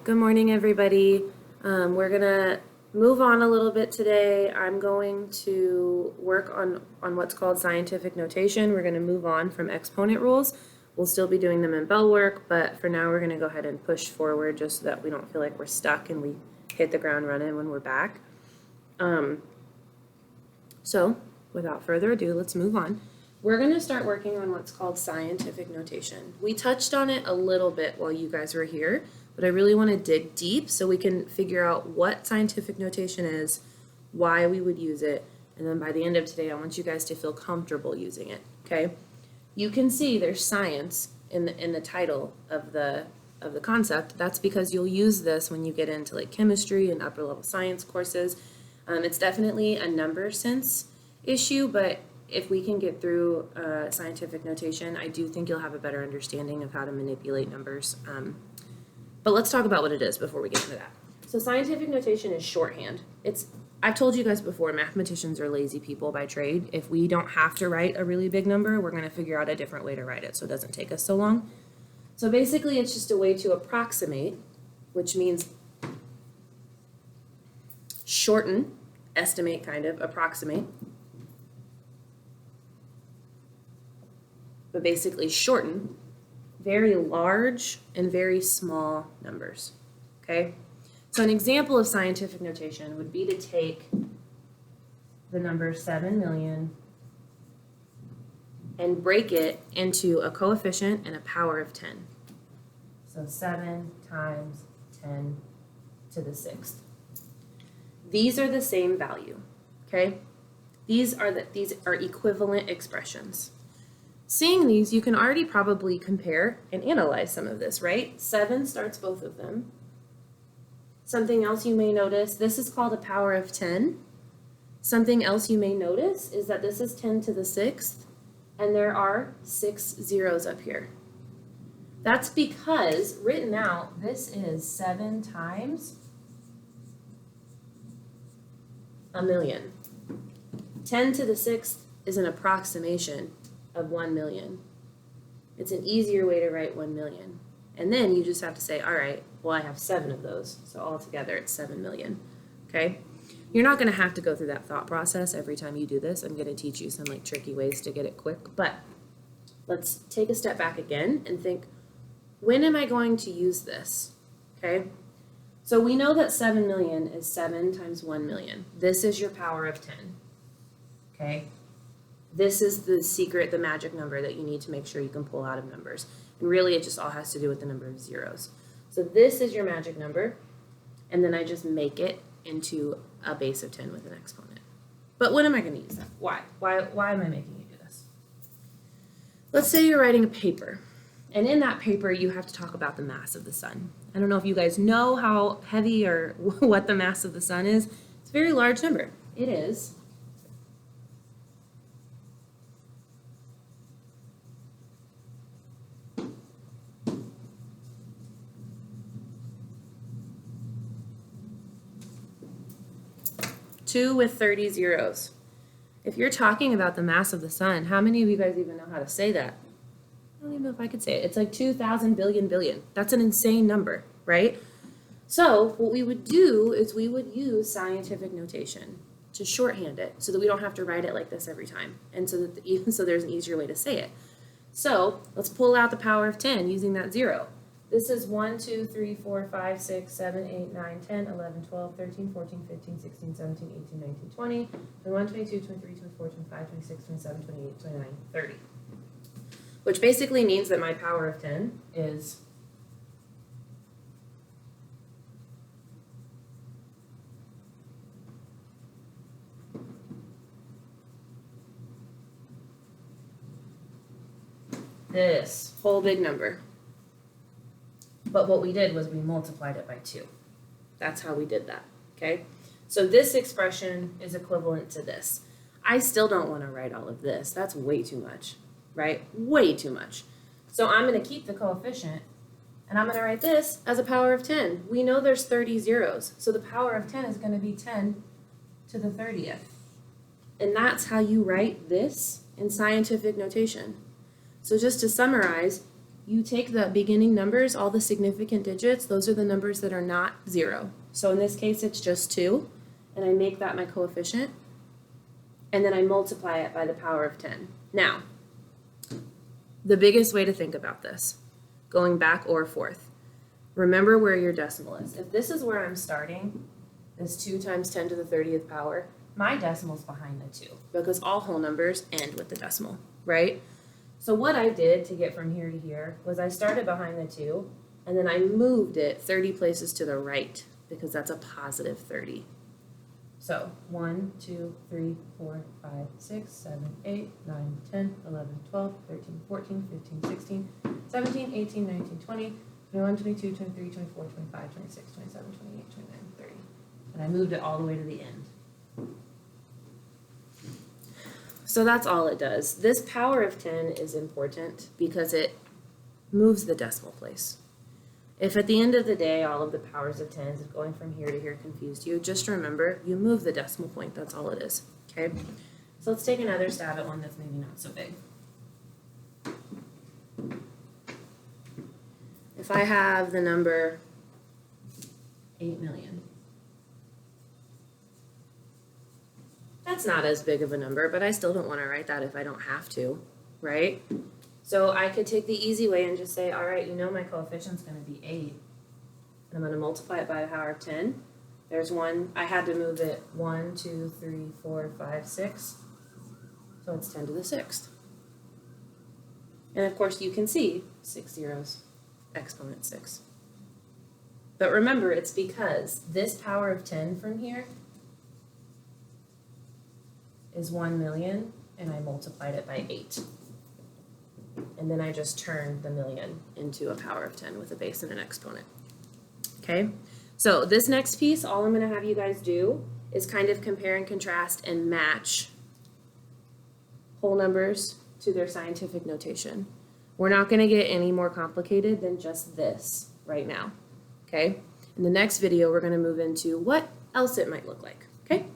Good morning, everybody. We're gonna move on a little bit today. I'm going to work on what's called scientific notation. We're gonna move on from exponent rules. We'll still be doing them in bell work, but for now we're gonna go ahead and push forward just so that we don't feel like we're stuck and we hit the ground running when we're back. So without further ado, let's move on. We're going to start working on what's called scientific notation. We touched on it a little bit while you guys were here, but I really want to dig deep so we can figure out what scientific notation is, why we would use it, and then by the end of today, I want you guys to feel comfortable using it, okay? You can see there's science in the title of the concept. That's because you'll use this when you get into like chemistry and upper level science courses. It's definitely a number sense issue, but if we can get through scientific notation, I do think you'll have a better understanding of how to manipulate numbers. But let's talk about what it is before we get into that. So scientific notation is shorthand. I've told you guys before, mathematicians are lazy people by trade. If we don't have to write a really big number, we're going to figure out a different way to write it so it doesn't take us so long. So basically, it's just a way to approximate, which means shorten, estimate kind of, approximate. But basically shorten very large and very small numbers, okay? So an example of scientific notation would be to take the number 7 million and break it into a coefficient and a power of 10. So 7 times 10 to the 6th. These are the same value, okay? These are equivalent expressions. Seeing these, you can already probably compare and analyze some of this, right? 7 starts both of them. Something else you may notice, this is called a power of 10. Something else you may notice is that this is 10 to the 6th, and there are 6 zeros up here. That's because, written out, this is 7 times a million. 10 to the 6th is an approximation of 1 million. It's an easier way to write 1 million. And then you just have to say, all right, well, I have 7 of those. So altogether it's 7 million, okay? You're not gonna have to go through that thought process every time you do this. I'm gonna teach you some like tricky ways to get it quick, but let's take a step back again and think, when am I going to use this, okay? So we know that 7 million is 7 times 1 million. This is your power of 10, okay? This is the secret, the magic number that you need to make sure you can pull out of numbers. And really, it just all has to do with the number of zeros. So this is your magic number, and then I just make it into a base of 10 with an exponent. But when am I going to use that? Why? Why am I making you do this? Let's say you're writing a paper, and in that paper, you have to talk about the mass of the sun. I don't know if you guys know how heavy or what the mass of the sun is. It's a very large number. It is 2 with 30 zeros. If you're talking about the mass of the sun, how many of you guys even know how to say that? I don't even know if I could say it. It's like 2,000 billion billion. That's an insane number, right? So what we would do is we would use scientific notation to shorthand it so that we don't have to write it like this every time. And so that even so there's an easier way to say it. So let's pull out the power of 10 using that 0. This is 1, 2, 3, 4, 5, 6, 7, 8, 9, 10, 11, 12, 13, 14, 15, 16, 17, 18, 19, 20, 21, 22, 23, 24, 25, 26, 27, 28, 29, 30. Which basically means that my power of 10 is this whole big number. But what we did was we multiplied it by 2. That's how we did that, okay? So this expression is equivalent to this. I still don't want to write all of this. That's way too much, right? Way too much. So I'm going to keep the coefficient, and I'm going to write this as a power of 10. We know there's 30 zeros, so the power of 10 is going to be 10 to the 30th. And that's how you write this in scientific notation. So just to summarize, you take the beginning numbers, all the significant digits, those are the numbers that are not 0. So in this case, it's just 2, and I make that my coefficient, and then I multiply it by the power of 10. Now, the biggest way to think about this, going back or forth, remember where your decimal is. If this is where I'm starting, this 2 times 10 to the 30th power, my decimal's behind the 2, because all whole numbers end with the decimal, right? So what I did to get from here to here was I started behind the 2, and then I moved it 30 places to the right, because that's a positive 30. So 1, 2, 3, 4, 5, 6, 7, 8, 9, 10, 11, 12, 13, 14, 15, 16, 17, 18, 19, 20, 21, 22, 23, 24, 25, 26, 27, 28, 29, 30. And I moved it all the way to the end. So that's all it does. This power of 10 is important because it moves the decimal place. If at the end of the day all of the powers of 10s going from here to here confused you, just remember you move the decimal point. That's all it is. Okay? So let's take another stab at one that's maybe not so big. If I have the number 8 million, that's not as big of a number, but I still don't want to write that if I don't have to, right? So I could take the easy way and just say, all right, you know my coefficient's going to be 8. And I'm going to multiply it by the power of 10. There's 1. I had to move it 1, 2, 3, 4, 5, 6. So it's 10 to the 6th. And of course you can see 6 zeros, exponent 6. But remember, it's because this power of 10 from here is 1 million, and I multiplied it by 8. And then I just turned the million into a power of 10 with a base and an exponent. Okay, so this next piece, all I'm going to have you guys do is kind of compare and contrast and match whole numbers to their scientific notation. We're not going to get any more complicated than just this right now. Okay, in the next video, we're going to move into what else it might look like. Okay.